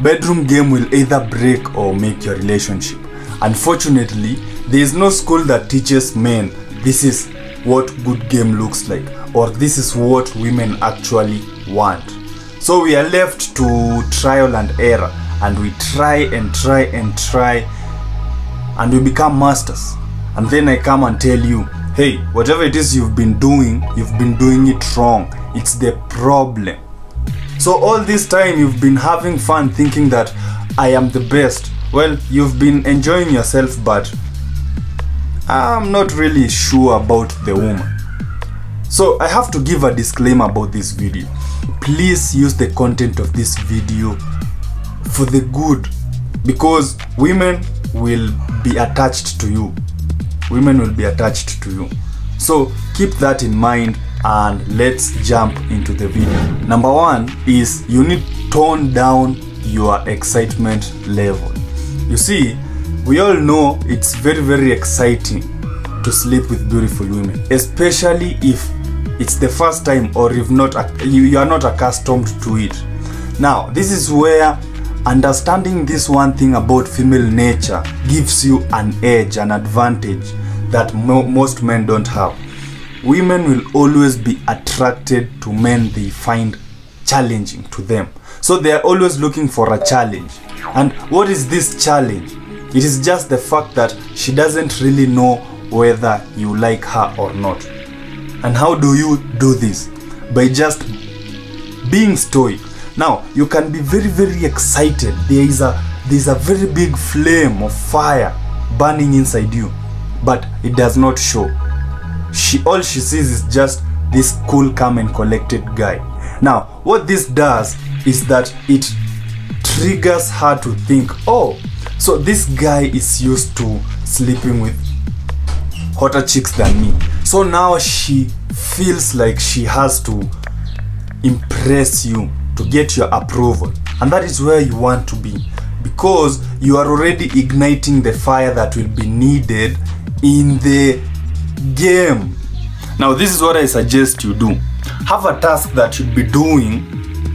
bedroom game will either break or make your relationship. Unfortunately, there is no school that teaches men this is what good game looks like, or this is what women actually want. So we are left to trial and error, and we try and try and try, and we become masters. And then I come and tell you, hey, whatever it is you've been doing it wrong. It's the problem. So all this time you've been having fun thinking that I am the best. Well, you've been enjoying yourself, but I'm not really sure about the woman. So I have to give a disclaimer about this video. Please use the content of this video for the good, because women will be attached to you. Women will be attached to you. So keep that in mind, and let's jump into the video. Number one is you need to tone down your excitement level. You see, we all know it's very exciting to sleep with beautiful women, especially if it's the first time, or if not, you are not accustomed to it. Now, this is where understanding this one thing about female nature gives you an edge, an advantage that most men don't have. Women will always be attracted to men they find challenging to them. So they are always looking for a challenge. And what is this challenge? It is just the fact that she doesn't really know whether you like her or not. And how do you do this? By just being stoic. Now, you can be very excited. There is a very big flame of fire burning inside you, but it does not show. All she sees is just this cool, calm and collected guy. Now, what this does is that it triggers her to think, oh, so this guy is used to sleeping with hotter chicks than me. So now she feels like she has to impress you to get your approval. And that is where you want to be, because you are already igniting the fire that will be needed in the game. Now, this is what I suggest you do. Have a task that you'll be doing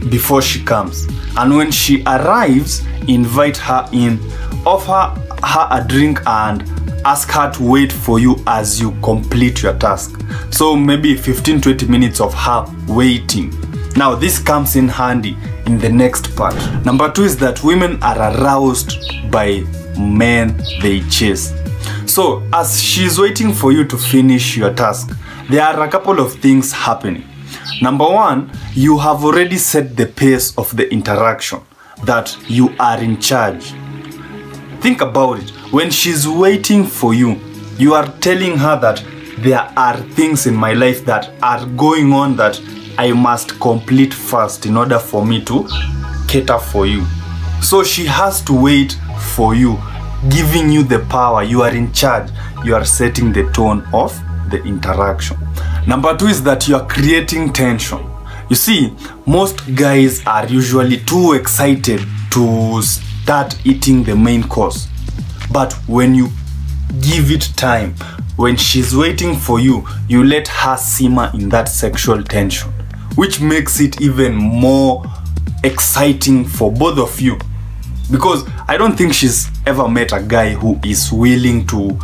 before she comes, and when she arrives, invite her in, offer her a drink and ask her to wait for you as you complete your task. So maybe 15-20 minutes of her waiting. Now, this comes in handy in the next part. Number two is that women are aroused by men they chase. So as she's waiting for you to finish your task, there are a couple of things happening. Number one, you have already set the pace of the interaction, that you are in charge. Think about it. When she's waiting for you, you are telling her that there are things in my life that are going on that I must complete first in order for me to cater for you. So she has to wait for you, giving you the power. You are in charge. You are setting the tone of the interaction. Number two is that you are creating tension. You see, most guys are usually too excited to start eating the main course. But when you give it time, when she's waiting for you, you let her simmer in that sexual tension, which makes it even more exciting for both of you. Because I don't think she's ever met a guy who is willing to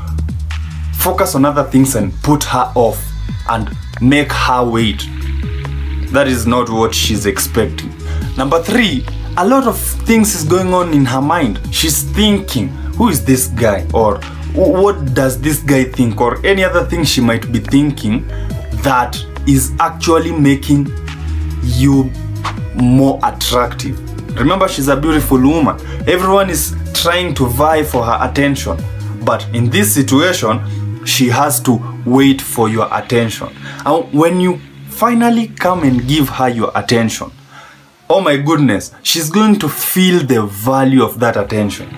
focus on other things and put her off and make her wait. That is not what she's expecting. Number three, a lot of things is going on in her mind. She's thinking, who is this guy? Or what does this guy think? Or any other thing she might be thinking that is actually making you more attractive. Remember, she's a beautiful woman. Everyone is trying to vie for her attention. But in this situation, she has to wait for your attention. And when you finally come and give her your attention, oh my goodness, she's going to feel the value of that attention.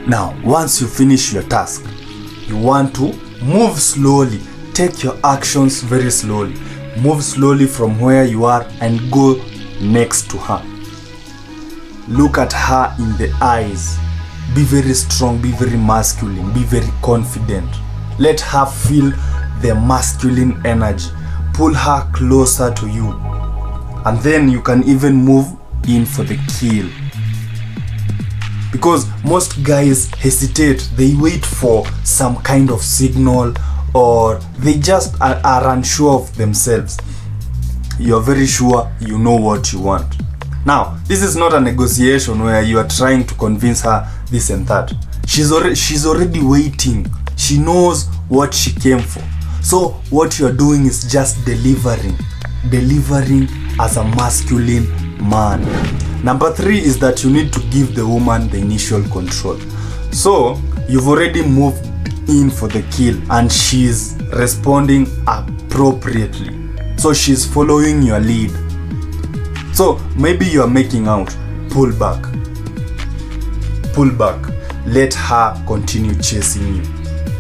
Now, once you finish your task, you want to move slowly. Take your actions very slowly. Move slowly from where you are and go next to her. Look at her in the eyes. Be very strong, be very masculine, be very confident. Let her feel the masculine energy. Pull her closer to you. And then you can even move in for the kill. because most guys hesitate. They wait for some kind of signal, or they just are unsure of themselves. You're very sure you know what you want. Now, this is not a negotiation where you are trying to convince her this and that. She's already waiting. She knows what she came for. So what you're doing is just delivering as a masculine man. Number 3 is that you need to give the woman the initial control. So you've already moved in for the kill and she's responding appropriately. So she's following your lead. So maybe you're making out. Pull back. Let her continue chasing you.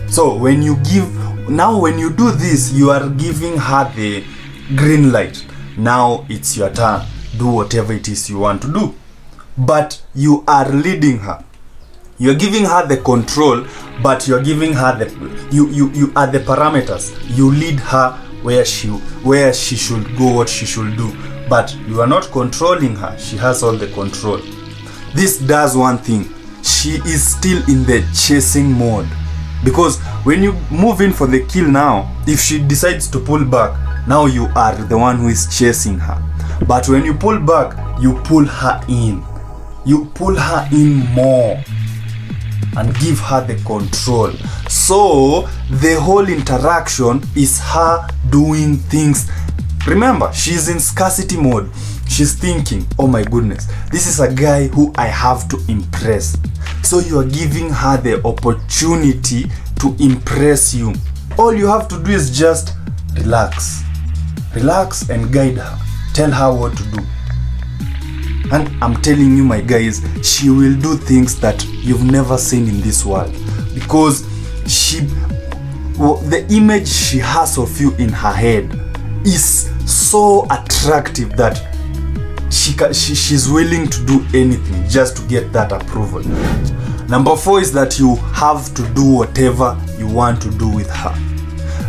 So when you do this, you are giving her the green light. Now it's your turn. Do whatever it is you want to do. But you are leading her. You're giving her the control, but you're giving her you are the parameters. You lead her where she should go, what she should do. But you are not controlling her. She has all the control. This does one thing. She is still in the chasing mode. Because when you move in for the kill now, if she decides to pull back, now you are the one who is chasing her. But when you pull back, you pull her in. You pull her in more and give her the control. So the whole interaction is her doing things. Remember, she's in scarcity mode. She's thinking, oh my goodness, this is a guy who I have to impress. So you are giving her the opportunity to impress you. All you have to do is just relax and guide her. Tell her what to do. And I'm telling you, my guys, she will do things that you've never seen in this world, because the image she has of you in her head is so attractive that she's willing to do anything just to get that approval. Number 4 is that you have to do whatever you want to do with her.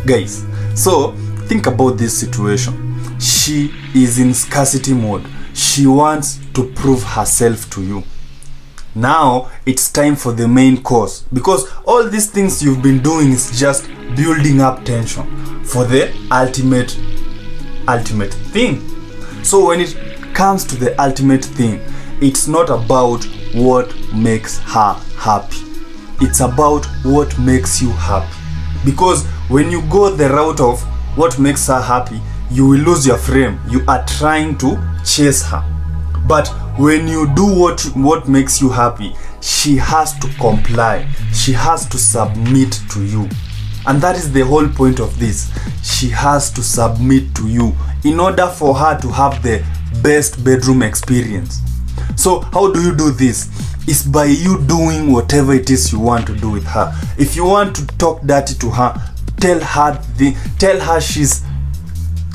Guys, so think about this situation. She is in scarcity mode. She wants to prove herself to you. Now it's time for the main course, because all these things you've been doing is just building up tension for the ultimate thing. So when it comes to the ultimate thing, it's not about what makes her happy. It's about what makes you happy. Because when you go the route of what makes her happy, you will lose your frame. You are trying to chase her. But when you do what makes you happy, she has to comply. She has to submit to you. And that is the whole point of this. She has to submit to you in order for her to have the best bedroom experience. So how do you do this? It's by you doing whatever it is you want to do with her. If you want to talk dirty to her, tell her she's,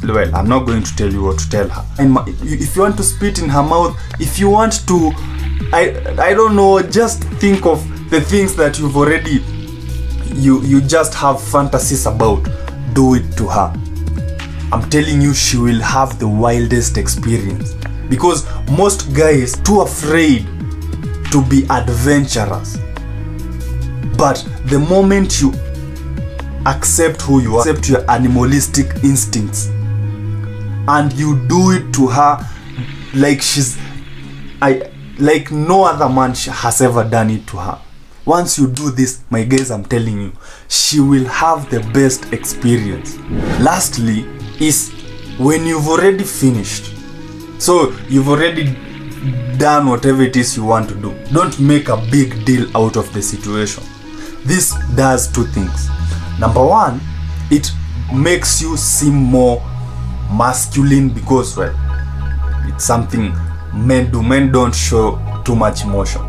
well, I'm not going to tell you what to tell her. And if you want to spit in her mouth, if you want to, I don't know, just think of the things that you've already, you just have fantasies about. Do it to her. I'm telling you, she will have the wildest experience. Because most guys too afraid to be adventurous. But the moment you accept who you are, accept your animalistic instincts, and you do it to her like like no other man has ever done it to her. Once you do this, my guys, I'm telling you, she will have the best experience. Lastly is when you've already finished. So you've already done whatever it is you want to do. Don't make a big deal out of the situation. This does two things. Number 1, it makes you seem more masculine, because, well, it's something men do. Men don't show too much emotion.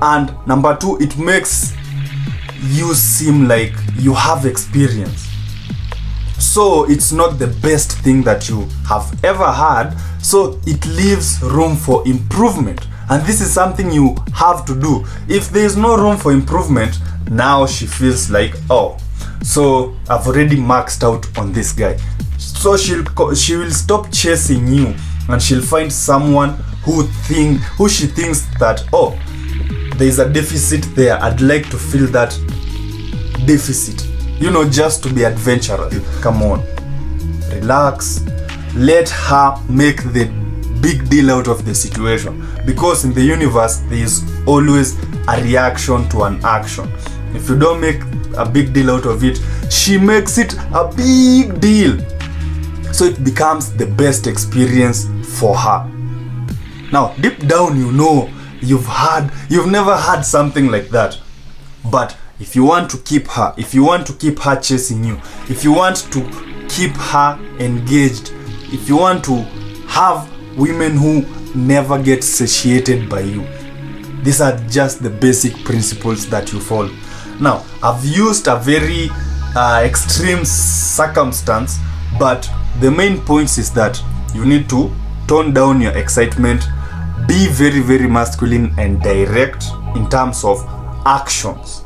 And number 2, it makes you seem like you have experience. So it's not the best thing that you have ever had. So it leaves room for improvement. And this is something you have to do. If there is no room for improvement, now she feels like, oh, so I've already maxed out on this guy. So she will stop chasing you, and she'll find someone who she thinks that, oh, there's a deficit there, I'd like to fill that deficit, you know, just to be adventurous. Come on, relax, let her make the big deal out of the situation, because in the universe there is always a reaction to an action. If you don't make a big deal out of it, she makes it a big deal, so it becomes the best experience for her. Now deep down, you know, you've never had something like that, but if you want to keep her, if you want to keep her chasing you, if you want to keep her engaged, if you want to have women who never get satiated by you, these are just the basic principles that you follow. Now, I've used a very extreme circumstance, but the main point is that you need to tone down your excitement, be very, very masculine and direct in terms of actions.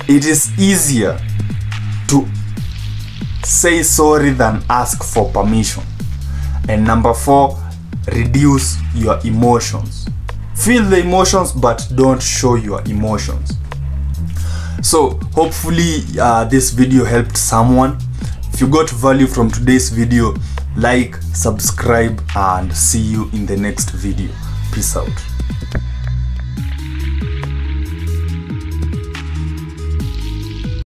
It is easier to say sorry than ask for permission. And number 4, reduce your emotions. Feel the emotions, but don't show your emotions. So hopefully this video helped someone. If you got value from today's video, like, subscribe, and see you in the next video. Peace out.